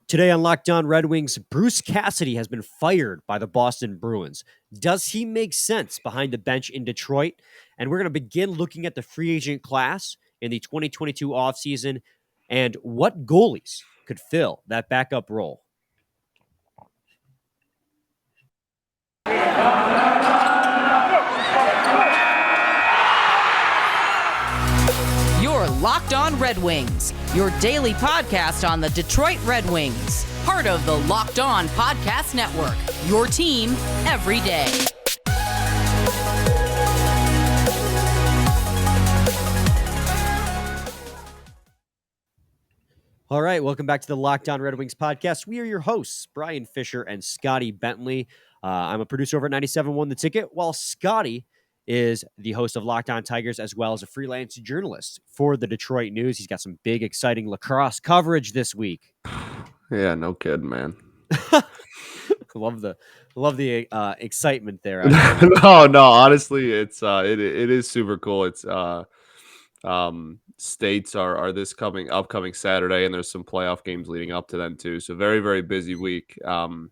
Today on Locked On Red Wings, Bruce Cassidy has been fired by the Boston Bruins. Does he make sense behind the bench in Detroit? And we're going to begin looking at the free agent class in the 2022 offseason and what goalies could fill that backup role. You're Locked On Red Wings, your daily podcast on the Detroit Red Wings. Part of the Locked On Podcast Network, your team every day. All right, welcome back to the Locked On Red Wings podcast. We are your hosts, Brian Fisher and Scotty Bentley. I'm a producer over at 97.1 The Ticket, while Scotty is the host of Locked On Tigers as well as a freelance journalist for the Detroit News. He's got some big, exciting lacrosse coverage this week. Yeah, no kidding, man. love the excitement there. No, honestly, it is super cool. It's states are this upcoming Saturday, and there's some playoff games leading up to them too. So very, very busy week. And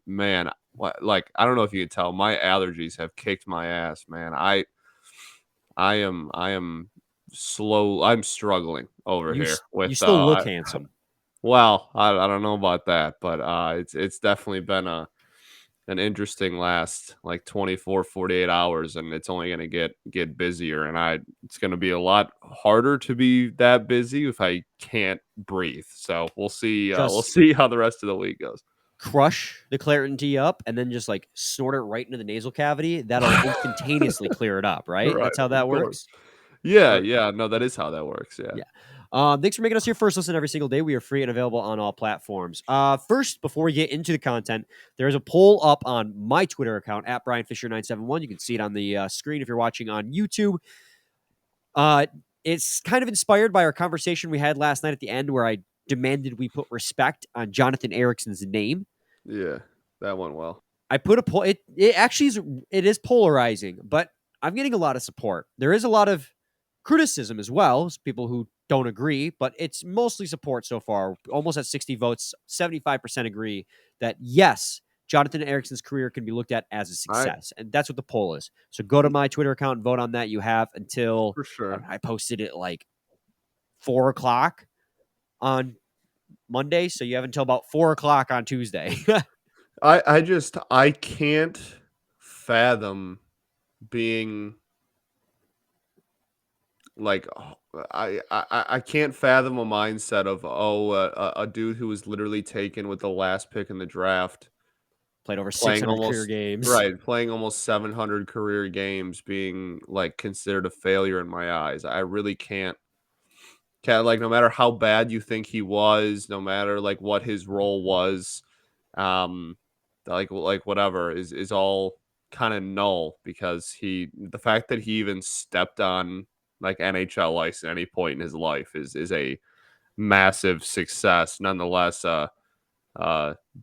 man, I don't know if you can tell, my allergies have kicked my ass, man. I am slow. I'm struggling over here with. You still look handsome. Well, I don't know about that, but it's definitely been an interesting last 24, 48 hours, and it's only going to get busier, and it's going to be a lot harder to be that busy if I can't breathe. So we'll see. We'll see how the rest of the week goes. Crush the Claritin D up and then just snort it right into the nasal cavity. That'll instantaneously clear it up, right? That's how that works. Yeah. No, that is how that works. Yeah. Thanks for making us your first listen every single day. We are free and available on all platforms. First, before we get into the content, there's a poll up on my Twitter account at BrianFisher971. You can see it on the screen if you're watching on YouTube. It's kind of inspired by our conversation we had last night at the end where I demanded we put respect on Jonathan Ericsson's name. Yeah, that went well. I put a poll. It is polarizing, but I'm getting a lot of support. There is a lot of criticism as well, people who don't agree, but it's mostly support so far. Almost at 60 votes, 75% agree that yes, Jonathan Ericsson's career can be looked at as a success, and that's what the poll is. So go to my Twitter account and vote on that. You have until for sure. I posted it 4:00 on Monday, so you have until about 4:00 on Tuesday. I can't fathom being I can't fathom a mindset of a dude who was literally taken with the last pick in the draft, played over 600 career games, right? Playing almost 700 career games, being considered a failure in my eyes. I really can't no matter how bad you think he was, no matter what his role was, whatever is all kind of null, because the fact that he even stepped on NHL ice at any point in his life is a massive success. Nonetheless,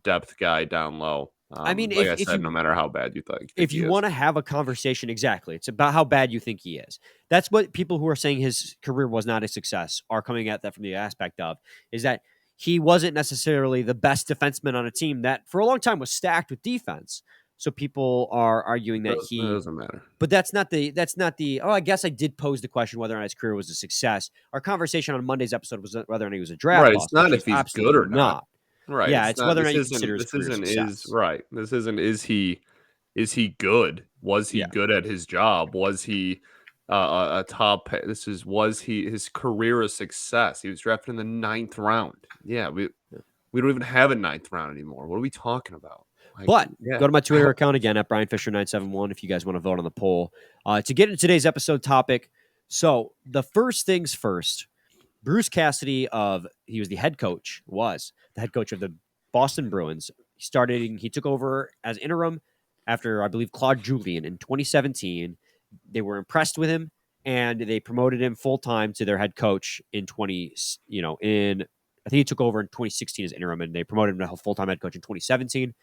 depth guy down low. I mean, no matter how bad you think. If you want to have a conversation, exactly, it's about how bad you think he is. That's what people who are saying his career was not a success are coming at that from the aspect of, is that he wasn't necessarily the best defenseman on a team that for a long time was stacked with defense. So people are arguing that it doesn't matter. But that's not the. Oh, I guess I did pose the question whether or not his career was a success. Our conversation on Monday's episode was whether or not he was a draft. Right, it's not if he's good or not. Right. Yeah, it's whether or not you consider his career success. This isn't is he good? Was he good at his job? Was he a top? Was his career a success? He was drafted in the 9th round. Yeah, we don't even have a 9th round anymore. What are we talking about? But go to my Twitter account again at BrianFisher971 if you guys want to vote on the poll. To get into today's episode topic, so the first things first, Bruce Cassidy he was the head coach of the Boston Bruins. He took over as interim after, I believe, Claude Julien in 2017. They were impressed with him, and they promoted him full-time to their head coach I think he took over in 2016 as interim, and they promoted him to a full-time head coach in 2017.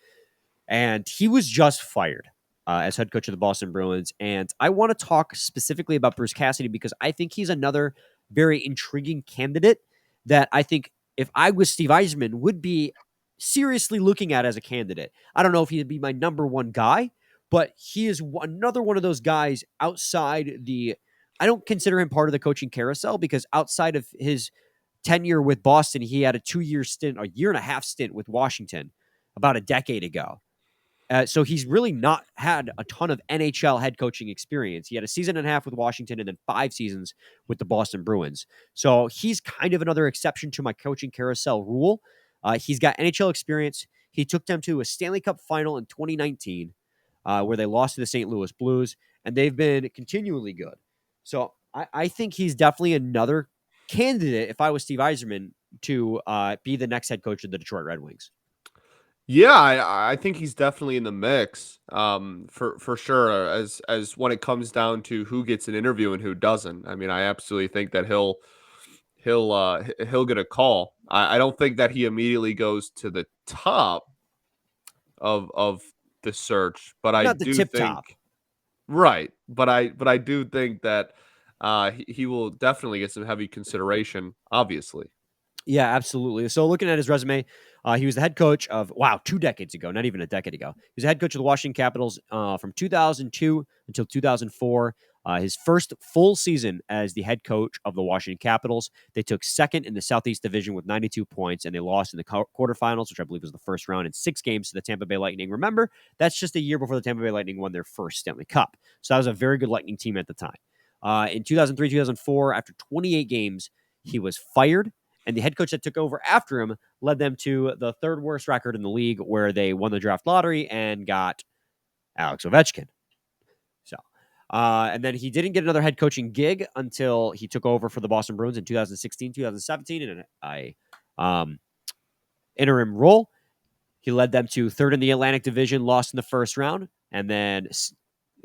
And he was just fired as head coach of the Boston Bruins. And I want to talk specifically about Bruce Cassidy because I think he's another very intriguing candidate that I think if I was Steve Yzerman would be seriously looking at as a candidate. I don't know if he'd be my number one guy, but he is another one of those guys outside the. I don't consider him part of the coaching carousel because outside of his tenure with Boston, he had a 2-year stint, a year and a half stint with Washington about a decade ago. So he's really not had a ton of NHL head coaching experience. He had a season and a half with Washington and then 5 seasons with the Boston Bruins. So he's kind of another exception to my coaching carousel rule. He's got NHL experience. He took them to a Stanley Cup final in 2019 where they lost to the St. Louis Blues, and they've been continually good. So I think he's definitely another candidate, if I was Steve Yzerman, to be the next head coach of the Detroit Red Wings. Yeah, I think he's definitely in the mix, for sure. As when it comes down to who gets an interview and who doesn't, I mean, I absolutely think that he'll get a call. I don't think that he immediately goes to the top of the search, but I Not the do tip think top. right. But I do think that he will definitely get some heavy consideration. Obviously, Yeah, absolutely. So looking at his resume, he was the head coach of, 2 decades ago, not even a decade ago. He was the head coach of the Washington Capitals from 2002 until 2004. His first full season as the head coach of the Washington Capitals, they took second in the Southeast Division with 92 points, and they lost in the quarterfinals, which I believe was the first round, in 6 games to the Tampa Bay Lightning. Remember, that's just a year before the Tampa Bay Lightning won their first Stanley Cup. So that was a very good Lightning team at the time. In 2003, 2004, after 28 games, he was fired. And the head coach that took over after him led them to the 3rd worst record in the league, where they won the draft lottery and got Alex Ovechkin. So, and then he didn't get another head coaching gig until he took over for the Boston Bruins in 2016, 2017 in an interim role. He led them to 3rd in the Atlantic Division, lost in the first round. And then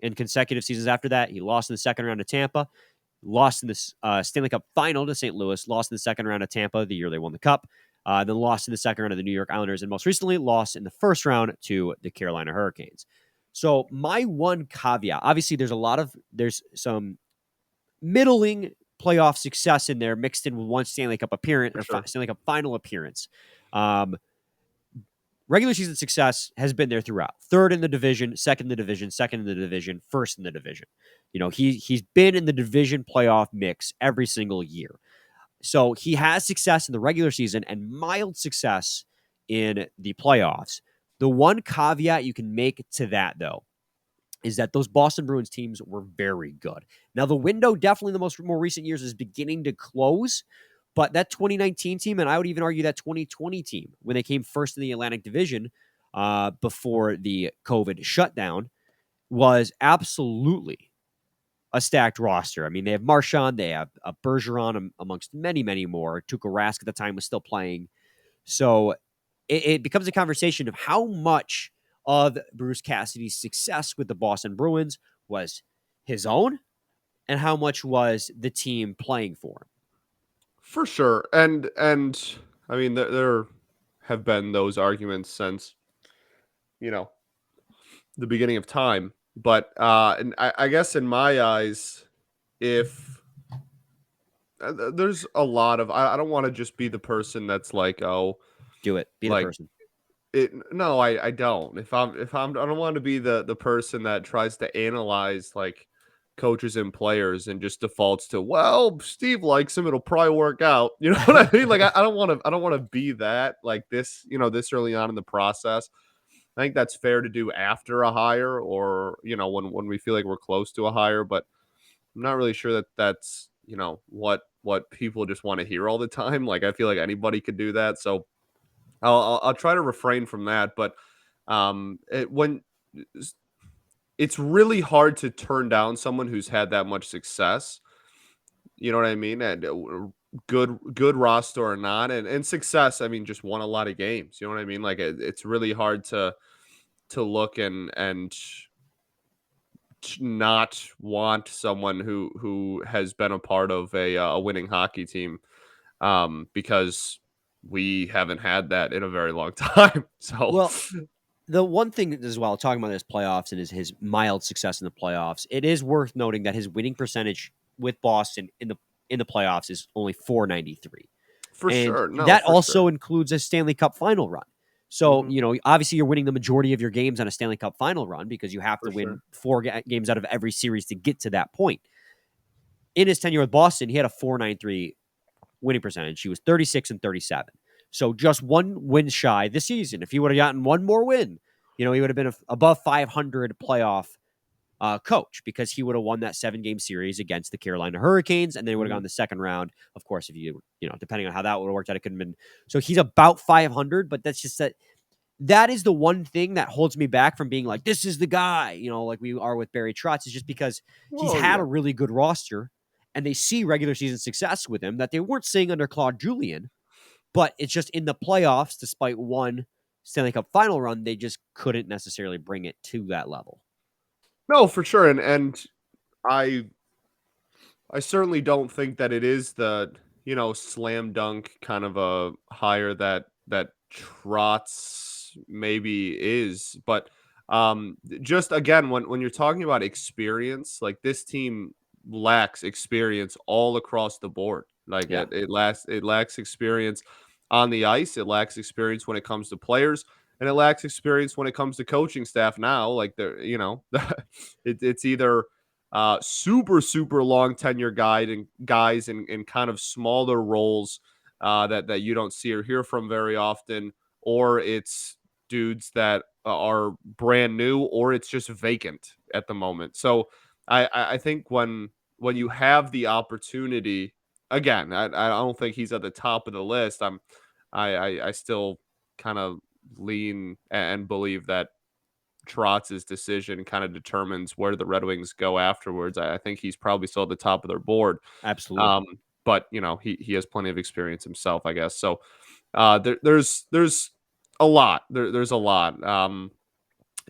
in consecutive seasons after that, he lost in the second round to Tampa. Lost in the Stanley Cup final to St. Louis, lost in the second round of Tampa the year they won the Cup, then lost in the second round of the New York Islanders, and most recently lost in the first round to the Carolina Hurricanes. So my one caveat, obviously there's some middling playoff success in there mixed in with one Stanley Cup appearance, or sure. Stanley Cup final appearance. Regular season success has been there throughout. 3rd in the division, 2nd in the division, 2nd in the division, 1st in the division. You know, he's been in the division playoff mix every single year. So he has success in the regular season and mild success in the playoffs. The one caveat you can make to that, though, is that those Boston Bruins teams were very good. Now, the window definitely in the more recent years is beginning to close, but that 2019 team, and I would even argue that 2020 team, when they came first in the Atlantic Division before the COVID shutdown, was absolutely a stacked roster. I mean, they have Marchand, they have Bergeron, amongst many, many more. Tuukka Rask at the time was still playing. So it becomes a conversation of how much of Bruce Cassidy's success with the Boston Bruins was his own and how much was the team playing for him. for sure. And I mean, there have been those arguments since the beginning of time. But and I guess in my eyes, if there's a lot of I don't want to just be the person that's like, oh, Do it. Be the like person. no, I don't. If I don't want to be the person that tries to analyze like coaches and players and just defaults to, well, Steve likes him, it'll probably work out. You know what I mean? Like I don't want to be that like this, this early on in the process. I think that's fair to do after a hire or, when we feel like we're close to a hire, but I'm not really sure that that's, what people just want to hear all the time. Like, I feel like anybody could do that. So I'll try to refrain from that. But when it's really hard to turn down someone who's had that much success, you know what I mean? And good roster or not, and success. I mean, just won a lot of games. You know what I mean? Like it's really hard to look and not want someone who has been a part of a winning hockey team, because we haven't had that in a very long time. So, Well, the one thing as well, talking about his playoffs and his mild success in the playoffs, it is worth noting that his winning percentage with Boston in the playoffs is only .493. for And sure, no, that for also sure. includes a Stanley Cup final run. So, obviously you're winning the majority of your games on a Stanley Cup final run because you have to For win sure. 4 games out of every series to get to that point. In his tenure with Boston, he had a .493 winning percentage. He was 36-37. So just one win shy this season. If he would have gotten one more win, he would have been above 500 playoff coach because he would have won that 7-game series against the Carolina Hurricanes, and then would have gone the second round. Of course, if depending on how that would have worked out, it could have been. So he's about 500, but that's just that is the one thing that holds me back from being like, this is the guy, like we are with Barry Trotz, is just because he's had a really good roster and they see regular season success with him that they weren't seeing under Claude Julien, but it's just in the playoffs, despite one Stanley Cup final run, they just couldn't necessarily bring it to that level. No, for sure. And I certainly don't think that it is the, slam dunk kind of a hire that Trotz maybe is. But just again, when you're talking about experience, like this team lacks experience all across the board. Like it lacks experience on the ice. It lacks experience when it comes to players, and it lacks experience when it comes to coaching staff now. Like it's either super long tenure guys in kind of smaller roles that you don't see or hear from very often, or it's dudes that are brand new, or it's just vacant at the moment. So I think when you have the opportunity, again, I don't think he's at the top of the list. I still kind of lean and believe that Trotz's decision kind of determines where the Red Wings go afterwards. I think he's probably still at the top of their board. Absolutely. But he has plenty of experience himself, I guess. So there's a lot. There's a lot.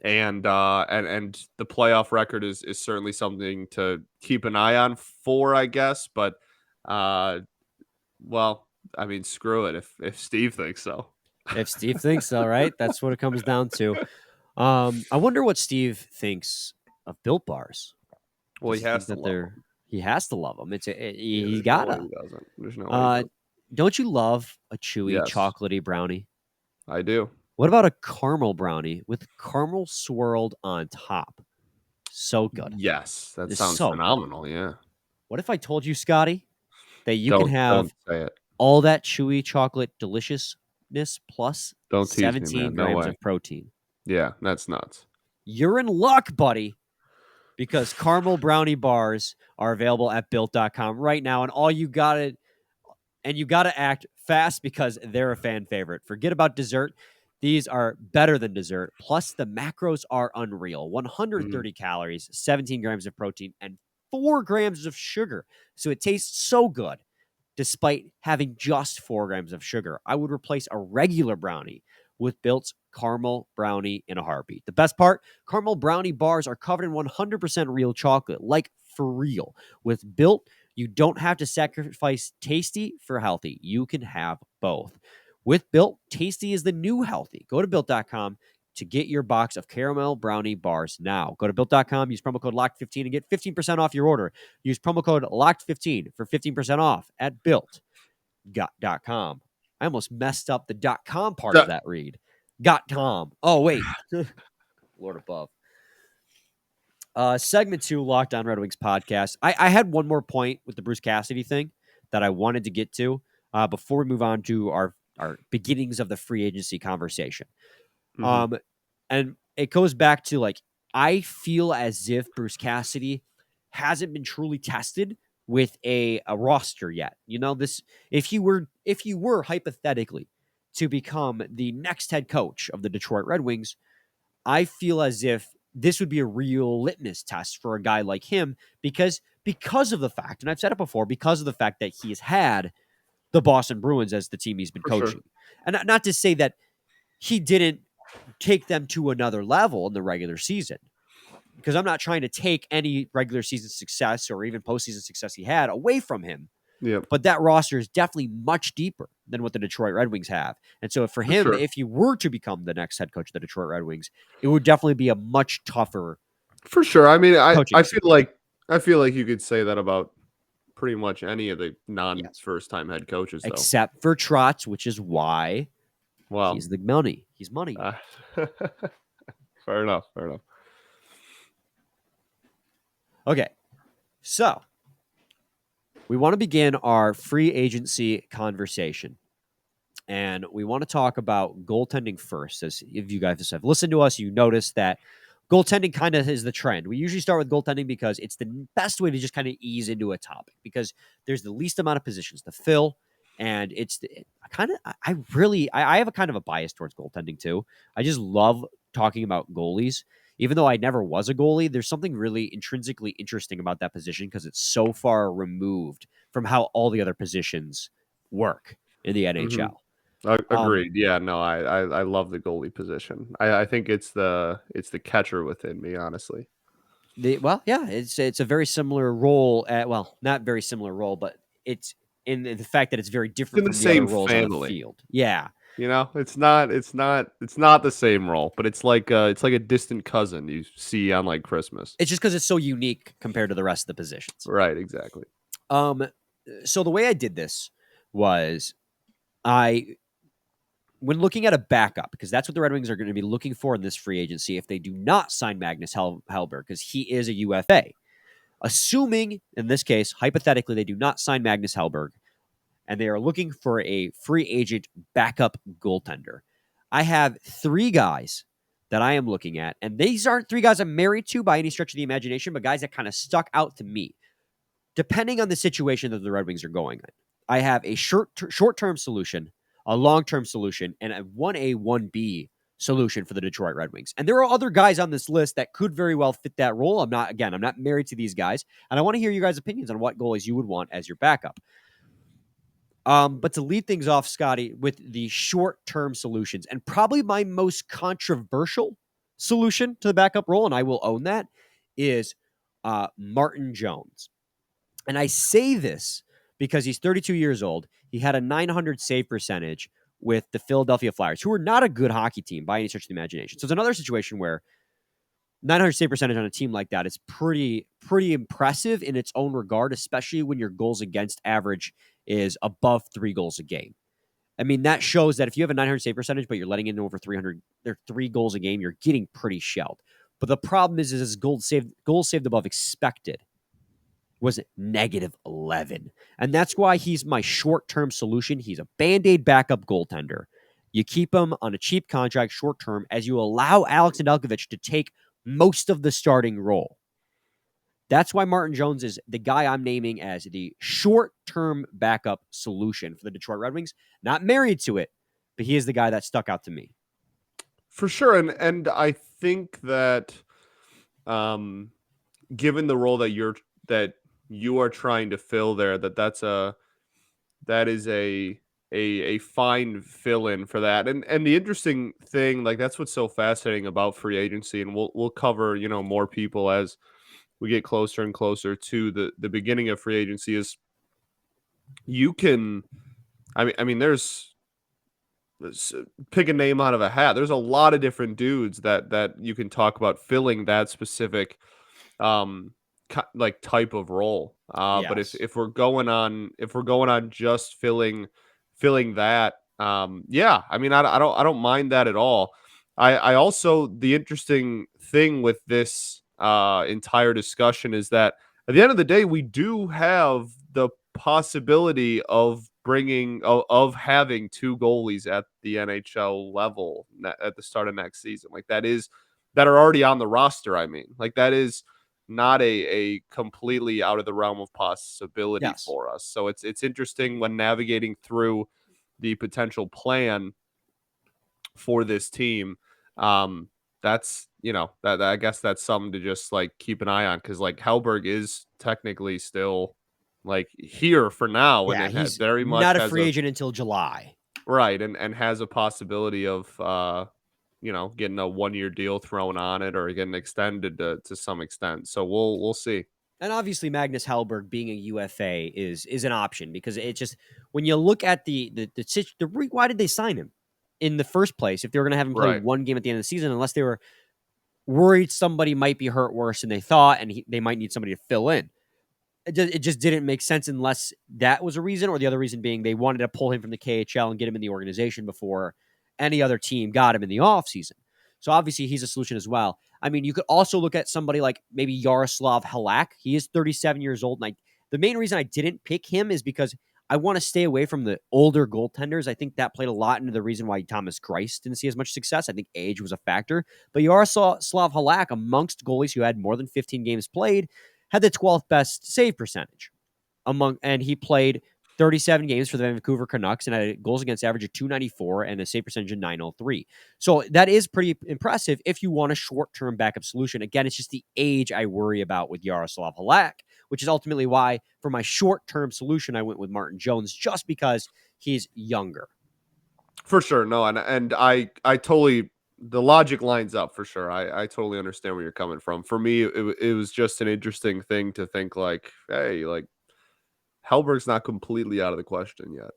And the playoff record is certainly something to keep an eye on for, I guess. But well, I mean, screw it if Steve thinks so. If Steve thinks so, right? That's what it comes down to. I wonder what Steve thinks of Built Bars. Well, he has to love them. He has to love them. He gotta. No he doesn't. There's no way he doesn't. Don't you love a chewy, Yes. chocolatey brownie? I do. What about a caramel brownie with caramel swirled on top? So good. Yes, that It's sounds so phenomenal. Yeah. What if I told you, Scotty, that you Don't can have say it. all that chewy chocolate deliciousness plus Don't tease me, 17 man. No grams way. of protein? Yeah, that's nuts. You're in luck, buddy, because caramel brownie bars are available at built.com right now. And you got to act fast because they're a fan favorite. Forget about dessert. These are better than dessert. Plus, the macros are unreal. 130 calories, 17 grams of protein, and 4 grams of sugar. So it tastes so good despite having just 4 grams of sugar. I would replace a regular brownie with Built's caramel brownie in a heartbeat. The best part, caramel brownie bars are covered in 100% real chocolate, like for real. With Built, you don't have to sacrifice tasty for healthy. You can have both. With Built, tasty is the new healthy. Go to Built.com to get your box of caramel brownie bars now. Go to Built.com, use promo code LOCKED15 and get 15% off your order. Use promo code LOCKED15 for 15% off at Built.com. I almost messed up the .com part of that read. .com. Oh, wait. Lord above. Segment 2, Locked On Red Wings podcast. I had one more point with the Bruce Cassidy thing that I wanted to get to before we move on to our beginnings of the free agency conversation. And it goes back to, like, I feel as if Bruce Cassidy hasn't been truly tested with a roster yet. If you were hypothetically to become the next head coach of the Detroit Red Wings, I feel as if this would be a real litmus test for a guy like him because of the fact, and I've said it before, because of the fact that he has had the Boston Bruins as the team he's been coaching. Sure. And not to say that he didn't take them to another level in the regular season, because I'm not trying to take any regular season success or even postseason success he had away from him. Yep. But that roster is definitely much deeper than what the Detroit Red Wings have. And so for him, if he were to become the next head coach of the Detroit Red Wings, it would definitely be a much tougher. For sure. I mean, I feel like you could say that about pretty much any of the non-first time head coaches, though. Except for Trotz, which is why Well, He's the money. He's money. fair enough. Fair enough. Okay, so we want to begin our free agency conversation. And we want to talk about goaltending first. As if you guys have listened to us, you notice that goaltending kind of is the trend. We usually start with goaltending because it's the best way to just kind of ease into a topic because there's the least amount of positions to fill. And it's I have a kind of a bias towards goaltending too. I just love talking about goalies. Even though I never was a goalie, there's something really intrinsically interesting about that position because it's so far removed from how all the other positions work in the NHL. Agreed. Yeah, no, I love the goalie position. I think it's the catcher within me, honestly. It's a very similar role. Not very similar role, but it's in the fact that it's very It's different in the from the other same roles on the family. field. Yeah, It's not the same role, but it's like a distant cousin you see on like Christmas. it's just because it's so unique compared to the rest of the positions. Right, exactly. So the way I did this was when looking at a backup, because that's what the Red Wings are going to be looking for in this free agency if they do not sign Magnus Hellberg, because he is a UFA. Assuming, in this case, hypothetically, they do not sign Magnus Hellberg, and they are looking for a free agent backup goaltender. I have 3 guys that I am looking at, and these aren't 3 guys I'm married to by any stretch of the imagination, but guys that kind of stuck out to me, depending on the situation that the Red Wings are going in. I have a short-term solution, a long-term solution, and a 1A, 1B solution for the Detroit Red Wings. And there are other guys on this list that could very well fit that role. I'm not married to these guys, and I want to hear you guys' opinions on what goalies you would want as your backup. But to lead things off, Scotty, with the short-term solutions, and probably my most controversial solution to the backup role, and I will own that, is Martin Jones. And I say this because he's 32 years old. He had a .900 save percentage with the Philadelphia Flyers, who are not a good hockey team by any stretch of the imagination. So it's another situation where .900 save percentage on a team like that is pretty impressive in its own regard, especially when your goals against average is above 3 goals a game. I mean, that shows that if you have a .900 save percentage, but you're letting in over 3 goals a game, you're getting pretty shelled. But the problem is goals saved above expected was -11. And that's why he's my short-term solution. He's a Band-Aid backup goaltender. You keep him on a cheap contract short-term as you allow Alex Nedeljkovic to take most of the starting role. That's why Martin Jones is the guy I'm naming as the short-term backup solution for the Detroit Red Wings. Not married to it, but he is the guy that stuck out to me. For sure. And I think that given the role that you are trying to fill there, that is a fine fill-in for that. And the interesting thing, like that's what's so fascinating about free agency, and we'll cover, more people as we get closer and closer to the beginning of free agency, is you can there's pick a name out of a hat. There's a lot of different dudes that you can talk about filling that specific like type of role. But Yes. if we're going on just filling that, I don't mind that at all. I also, the interesting thing with this entire discussion is that at the end of the day, we do have the possibility of having 2 goalies at the NHL level at the start of next season. Like that are already on the roster. I mean, like that is not a completely out of the realm of possibility for us. So it's interesting when navigating through the potential plan for this team. That's, that I guess that's something to just like keep an eye on, because like Hellberg is technically still like here for now, Yeah, and he's very much not a free agent until July. Right, and has a possibility of getting a 1-year deal thrown on it or getting extended to some extent. So we'll see. And obviously, Magnus Hellberg being a UFA is an option, because it just, when you look at why did they sign him in the first place if they were going to have him play Right. one game at the end of the season, unless they were worried somebody might be hurt worse than they thought and they might need somebody to fill in. It just didn't make sense unless that was a reason, or the other reason being they wanted to pull him from the KHL and get him in the organization before any other team got him in the offseason. So obviously he's a solution as well. I mean, you could also look at somebody like maybe Yaroslav Halak. He is 37 years old. And the main reason I didn't pick him is because I want to stay away from the older goaltenders. I think that played a lot into the reason why Thomas Greiss didn't see as much success. I think age was a factor. But Yaroslav Halak, amongst goalies who had more than 15 games played, had the 12th best save percentage. And he played 37 games for the Vancouver Canucks and had a goals against average of 294 and a save percentage of 903. So that is pretty impressive if you want a short-term backup solution. Again, it's just the age I worry about with Yaroslav Halak, which is ultimately why for my short-term solution, I went with Martin Jones just because he's younger. For sure. No, and I totally, the logic lines up for sure. I totally understand where you're coming from. For me, it was just an interesting thing to think like, hey, like Hellberg's not completely out of the question yet.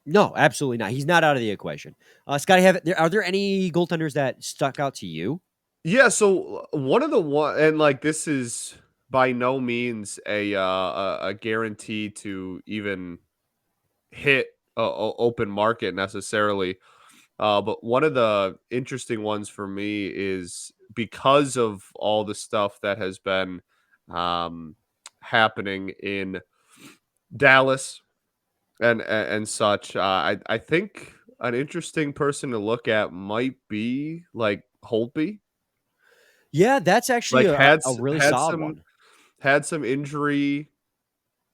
No, absolutely not. He's not out of the equation. Scotty, are there any goaltenders that stuck out to you? Yeah, so and like this is by no means a guarantee to even hit a open market necessarily. But one of the interesting ones for me is because of all the stuff that has been happening in Dallas and such. I think an interesting person to look at might be like Holtby. Yeah, that's actually Like a really solid one. had some injury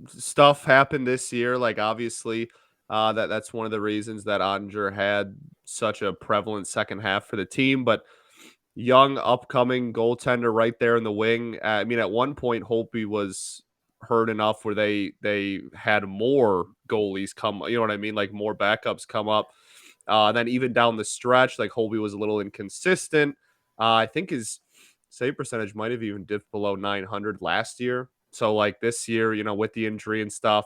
stuff happen this year. Like obviously, that's one of the reasons that Ottinger had such a prevalent second half for the team. But young, upcoming goaltender right there in the wing. I mean, at one point, Holtby was hurt enough where they had more goalies come. You know what I mean? Like more backups come up. Then even down the stretch, like Holtby was a little inconsistent. I think his save percentage might have even dipped below 900 last year. So like this year, you know, with the injury and stuff,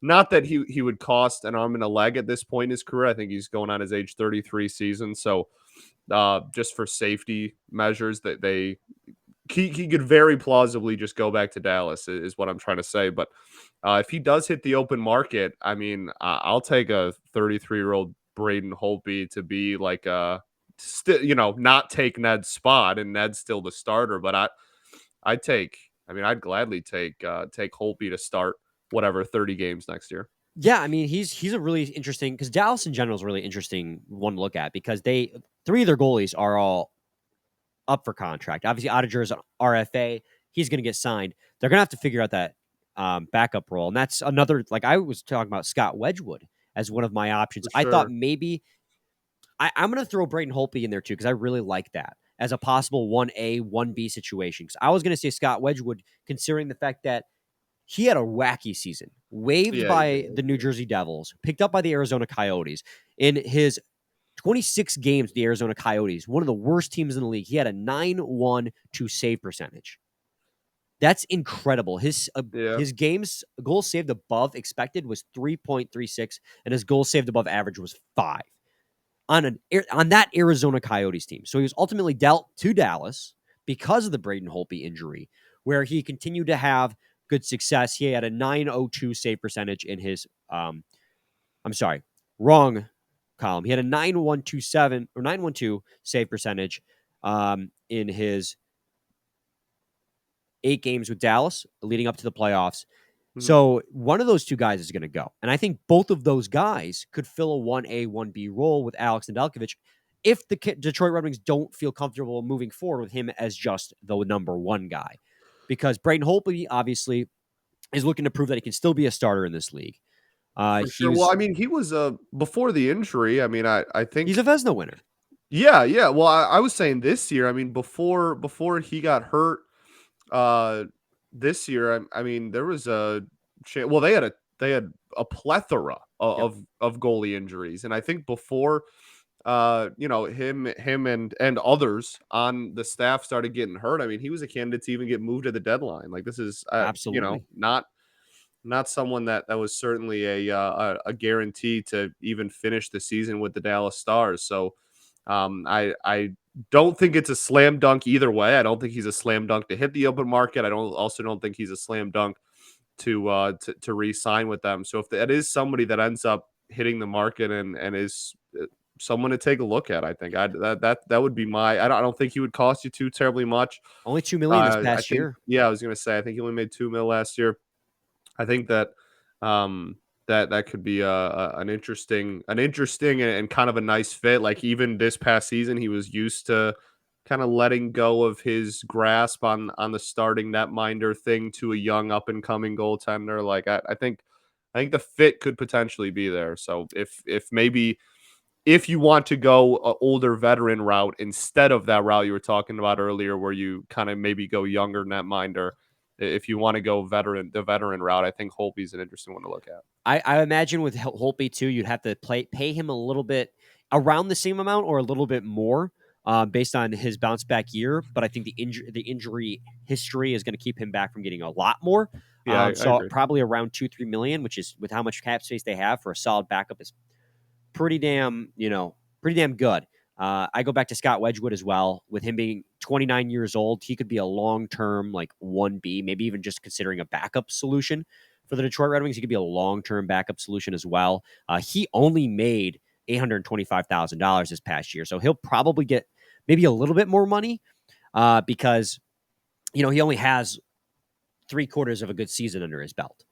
not that he would cost an arm and a leg at this point in his career. I think he's going on his age 33 season. So just for safety measures that he could very plausibly just go back to Dallas is what I'm trying to say. But if he does hit the open market, I mean, I'll take a 33-year-old Braden Holtby to be like not take Ned's spot, and Ned's still the starter. But I'd gladly take Holtby to start whatever 30 games next year. Yeah, I mean, he's a really interesting, because Dallas in general is a really interesting one to look at because three of their goalies are all up for contract. Obviously, Ottinger is an RFA. He's going to get signed. They're going to have to figure out that backup role. And that's another, like I was talking about Scott Wedgewood as one of my options. For sure. I thought maybe I'm going to throw Braden Holtby in there too because I really like that as a possible 1A, 1B situation. Because I was going to say Scott Wedgewood, considering the fact that he had a wacky season, waived by the New Jersey Devils, picked up by the Arizona Coyotes. In his 26 games, the Arizona Coyotes, one of the worst teams in the league, he had a 9-1-2 save percentage. That's incredible. His games goals saved above expected was 3.36, and his goals saved above average was 5 on that Arizona Coyotes team. So he was ultimately dealt to Dallas because of the Braden Holtby injury, where he continued to have good success. He had a 902 save percentage in his wrong column. He had a 9127 or 912 save percentage in his 8 games with Dallas leading up to the playoffs. Mm-hmm. So one of those two guys is going to go. And I think both of those guys could fill a 1A, 1B role with Alex Nedeljkovic if the Detroit Red Wings don't feel comfortable moving forward with him as just the number one guy. Because Braden Holtby obviously is looking to prove that he can still be a starter in this league. For sure. Well, I mean, he was before the injury. I mean, I think he's a Vezina winner. Yeah. Well, I was saying this year. I mean, before he got hurt, this year. I mean, there was well, they had a plethora of goalie injuries, and I think before, him and others on the staff started getting hurt. I mean, he was a candidate to even get moved at the deadline. Like this is absolutely not someone that was certainly a guarantee to even finish the season with the Dallas Stars. So I don't think it's a slam dunk either way. I don't think he's a slam dunk to hit the open market. I also don't think he's a slam dunk to re-sign with them. So if that is somebody that ends up hitting the market and is someone to take a look at. I think that would be I don't think he would cost you too terribly much. Only $2 million this I past think, year. yeah, I was gonna say I think he only made $2 million last year. I think that that could be an interesting and kind of a nice fit. Like even this past season, he was used to kind of letting go of his grasp on the starting netminder thing to a young up and coming goaltender. Like I think the fit could potentially be there. So if you want to go a older veteran route instead of that route you were talking about earlier, where you kind of maybe go younger netminder, if you want to go the veteran route, I think Holtby's an interesting one to look at. I imagine with Holtby too, you'd have to pay him a little bit around the same amount or a little bit more based on his bounce back year. But I think the injury history is going to keep him back from getting a lot more. Yeah, I so agree. probably around 2-3 million, which is with how much cap space they have for a solid backup is pretty damn good. I go back to Scott Wedgewood as well. With him being 29 years old, he could be a long-term like 1B, maybe even just considering a backup solution for the Detroit Red Wings. He could be a long-term backup solution as well. He only made $825,000 this past year, so he'll probably get maybe a little bit more money because he only has 3/4 of a good season under his belt.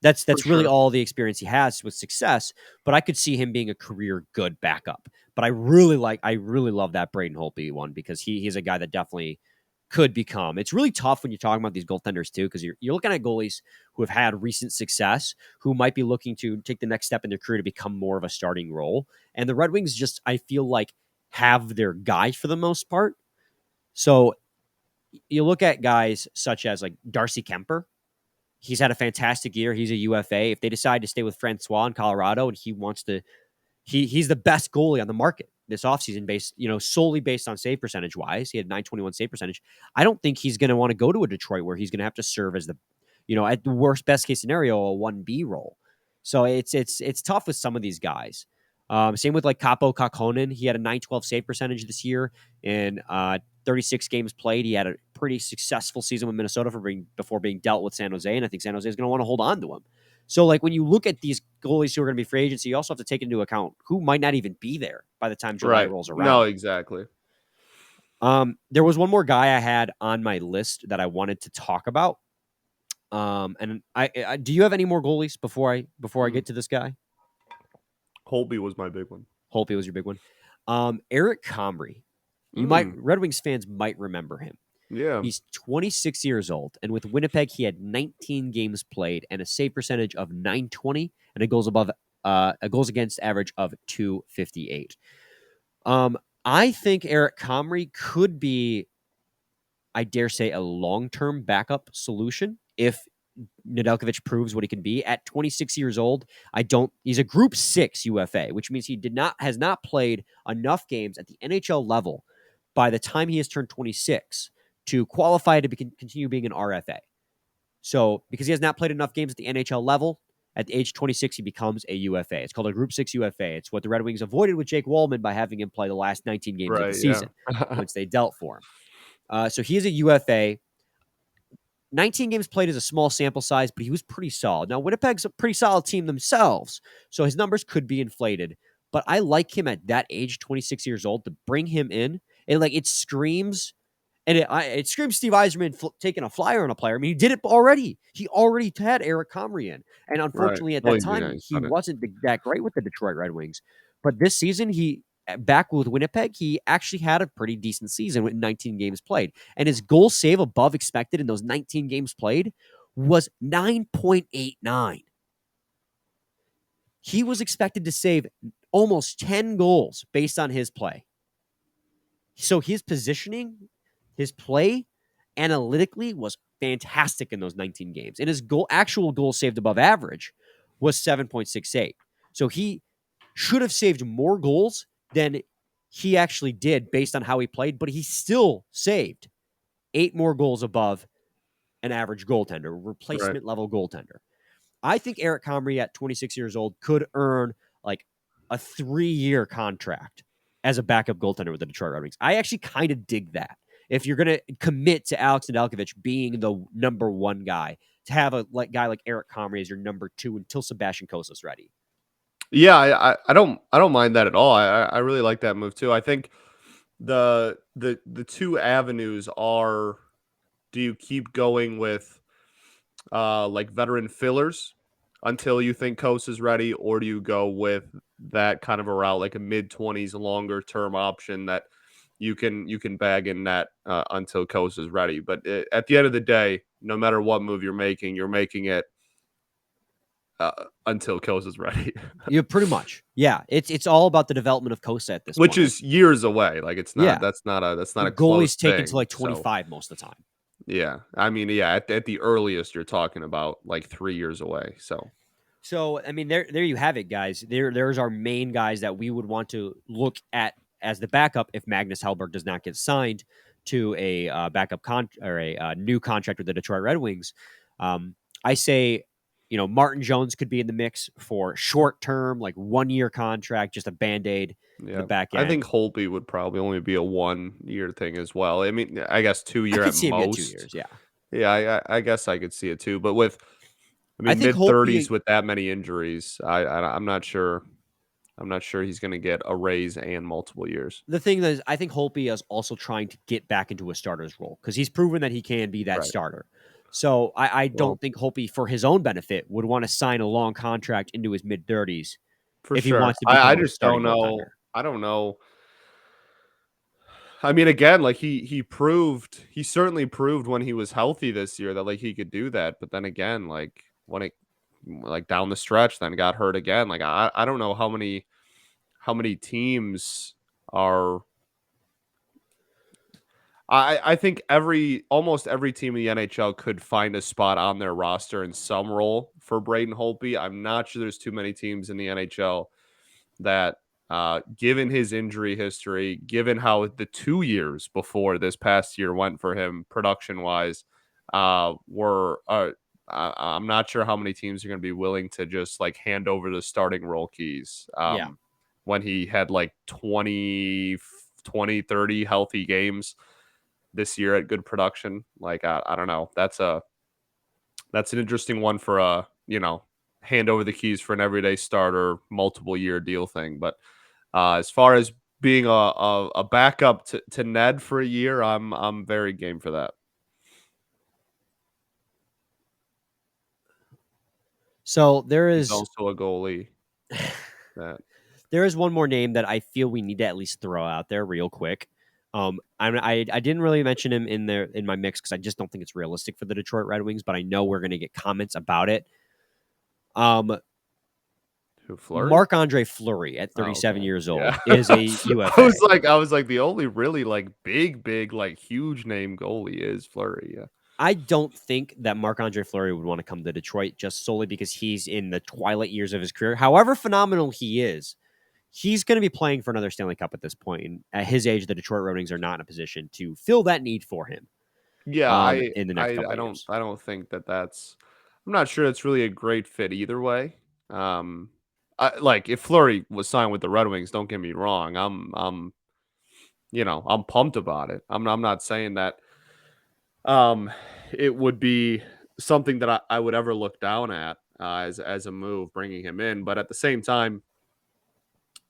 That's really sure. all the experience he has with success. But I could see him being a career good backup. But I really love that Braden Holtby one because he's a guy that definitely could become. It's really tough when you're talking about these goaltenders too, because you're looking at goalies who have had recent success, who might be looking to take the next step in their career to become more of a starting role. And the Red Wings just, I feel like, have their guy for the most part. So you look at guys such as like Darcy Kemper. He's had a fantastic year. He's a UFA. If they decide to stay with Francois in Colorado and he wants to, he's the best goalie on the market this offseason based, solely based on save percentage wise. He had 921 save percentage. I don't think he's going to want to go to a Detroit where he's going to have to serve as the, at the worst, best case scenario, a 1B role. So it's tough with some of these guys. Same with like Capo Kakkonen. He had a 912 save percentage this year in 36 games played. He had a pretty successful season with Minnesota before being dealt with San Jose, and I think San Jose is going to want to hold on to him. So, like, when you look at these goalies who are going to be free agency, you also have to take into account who might not even be there by the time July rolls around. No, exactly. There was one more guy I had on my list that I wanted to talk about. And I do you have any more goalies before I get to this guy? Holtby was my big one. Holtby was your big one. Eric Comrie. Red Wings fans might remember him. Yeah. He's 26 years old, and with Winnipeg, he had 19 games played and a save percentage of .920 and a goals against average of .258. I think Eric Comrie could be, I dare say, a long-term backup solution if Nedeljkovic proves what he can be. At 26 years old, he's a Group 6 UFA, which means he has not played enough games at the NHL level by the time he has turned 26 to qualify to continue being an RFA. So, because he has not played enough games at the NHL level, at the age 26, he becomes a UFA. It's called a Group 6 UFA. It's what the Red Wings avoided with Jake Wallman by having him play the last 19 games of the season once they dealt for him. So he is a UFA. 19 games played is a small sample size, but he was pretty solid. Now, Winnipeg's a pretty solid team themselves, so his numbers could be inflated. But I like him at that age, 26 years old, to bring him in. And it screams, and it screams Steve Yzerman taking a flyer on a player. I mean, he did it already. He already had Eric Comrie in. And unfortunately, at that time, he wasn't that great with the Detroit Red Wings. But this season, back with Winnipeg, he actually had a pretty decent season with 19 games played. And his goal save above expected in those 19 games played was 9.89. He was expected to save almost 10 goals based on his play. So his positioning, his play, analytically was fantastic in those 19 games. And his actual goal saved above average was 7.68. So he should have saved more goals than he actually did based on how he played, but he still saved 8 more goals above an average goaltender, replacement level goaltender. I think Eric Comrie at 26 years old could earn like a 3-year contract as a backup goaltender with the Detroit Red Wings. I actually kind of dig that. If you're going to commit to Alex Nedeljkovic being the number 1 guy, to have a guy like Eric Comrie as your number 2 until Sebastian Cosa's ready. Yeah, I don't mind that at all. I really like that move too. I think the two avenues are: do you keep going with like veteran fillers until you think Coase is ready, or do you go with that kind of a route, like a mid-20s longer term option that you can bag in net until Coase is ready? But at the end of the day, no matter what move you're making it uh, until Coase is ready, You pretty much, yeah. It's all about the development of Costa at this which point. Like, is years away. Like it's not yeah, that's not a goalies close take until thing. like So 25 most of the time. yeah, I mean, yeah, at the earliest, you're talking about like 3 years away. So So I mean, there you have it, guys. There's our main guys that we would want to look at as the backup if Magnus Hellberg does not get signed to a backup or a new contract with the Detroit Red Wings. I say, Martin Jones could be in the mix for short term, like 1 year contract, just a band aid in the yeah, back I think end. Holtby would probably only be a 1 year thing as well. I mean, I guess two I year could at see him get 2 most. years. Yeah, Yeah, I guess I could see it too. But with, I I mean, think mid 30s Holtby. with that many injuries, I'm not sure. I'm not sure he's going to get a raise and multiple years. The thing is, I think Holtby is also trying to get back into a starter's role because he's proven that he can be that Right. starter. So I Well, don't think Holtby, for his own benefit, would want to sign a long contract into his mid-30s for if he sure. wants to I become a just starting don't know. goaltender. I don't know. I mean, again, like he certainly proved when he was healthy this year that like he could do that. But then again, like when it like down the stretch, then got hurt again. Like I don't know how many teams are. I think almost every team in the NHL could find a spot on their roster in some role for Braden Holtby. I'm not sure there's too many teams in the NHL that, given his injury history, given how the 2 years before this past year went for him production wise, were I'm not sure how many teams are going to be willing to just like hand over the starting role keys. Yeah. When he had like 20, 30 healthy games this year at good production, like I don't know. That's an interesting one for hand over the keys for an everyday starter, multiple year deal thing. But as far as being a backup to Ned for a year, I'm very game for that. So there He's is also a goalie. That there is one more name that I feel we need to at least throw out there real quick. I didn't really mention him in my mix because I just don't think it's realistic for the Detroit Red Wings, but I know we're going to get comments about it. who Fleury? Marc-Andre Fleury at Oh, 37 okay. years old Yeah. is a I UFA. was like the only really like big like huge name goalie is Fleury. Yeah. I don't think that Marc-Andre Fleury would want to come to Detroit just solely because he's in the twilight years of his career. However phenomenal he is, he's going to be playing for another Stanley Cup at this point. And at his age, the Detroit Red Wings are not in a position to fill that need for him Yeah, in the next couple I of don't years. I don't think that's. I'm not sure it's really a great fit either way. Um, like if Fleury was signed with the Red Wings, don't get me wrong. I'm pumped about it. I'm not saying that um it would be something that I would ever look down at as a move bringing him in, but at the same time,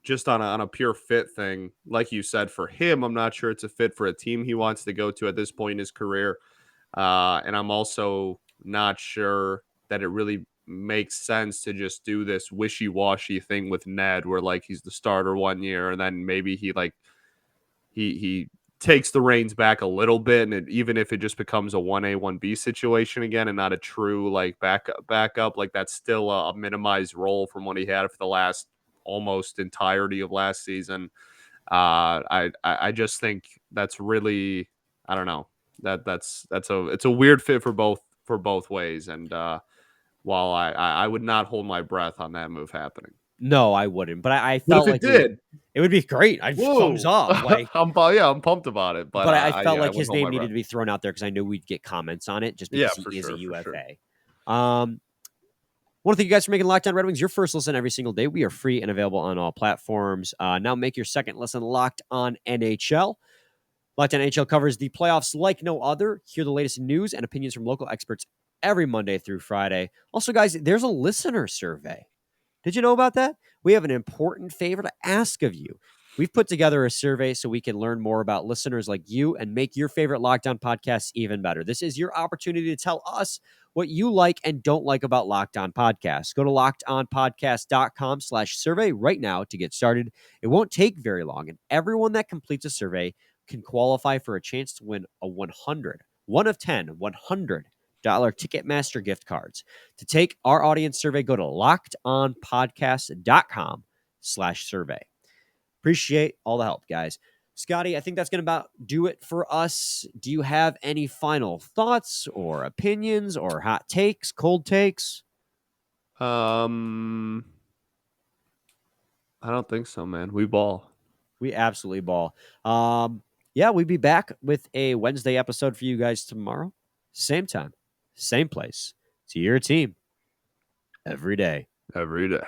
just on a pure fit thing, like you said, for him, I'm not sure it's a fit for a team he wants to go to at this point in his career. And I'm also not sure that it really makes sense to just do this wishy-washy thing with Ned where like he's the starter 1 year and then maybe he takes the reins back a little bit, and even if it just becomes a 1A 1B situation again and not a true like backup, like that's still a minimized role from what he had for the last almost entirety of last season. I just think that's really, I don't know, it's a weird fit for both ways. And while I would not hold my breath on that move happening. No, I wouldn't. But I What felt if it like it did? would be great. I'd thumbs Whoa. up. Like, I'm pumped about it, but but I felt yeah, I like wouldn't his hold name my needed breath. to be thrown out there because I knew we'd get comments on it just Yeah, because he for is a sure, for sure. UFA. Want to thank you guys for making Locked On Red Wings your first listen every single day. We are free and available on all platforms. Now make your second listen Locked On NHL. Locked On NHL covers the playoffs like no other. Hear the latest news and opinions from local experts every Monday through Friday. Also, guys, there's a listener survey. Did you know about that? We have an important favor to ask of you. We've put together a survey so we can learn more about listeners like you and make your favorite Locked On podcasts even better. This is your opportunity to tell us what you like and don't like about Locked On Podcasts. Go to lockedonpodcast.com/survey right now to get started. It won't take very long, and everyone that completes a survey can qualify for a chance to win a one of 10 $100 Ticketmaster gift cards. To take our audience survey, go to lockedonpodcast.com/survey. Appreciate all the help, guys. Scotty, I think that's going to about do it for us. Do you have any final thoughts or opinions or hot takes, cold takes? I don't think so, man. We ball. We absolutely ball. Yeah, we'll be back with a Wednesday episode for you guys tomorrow. Same time, same place. To your team every day. Every day.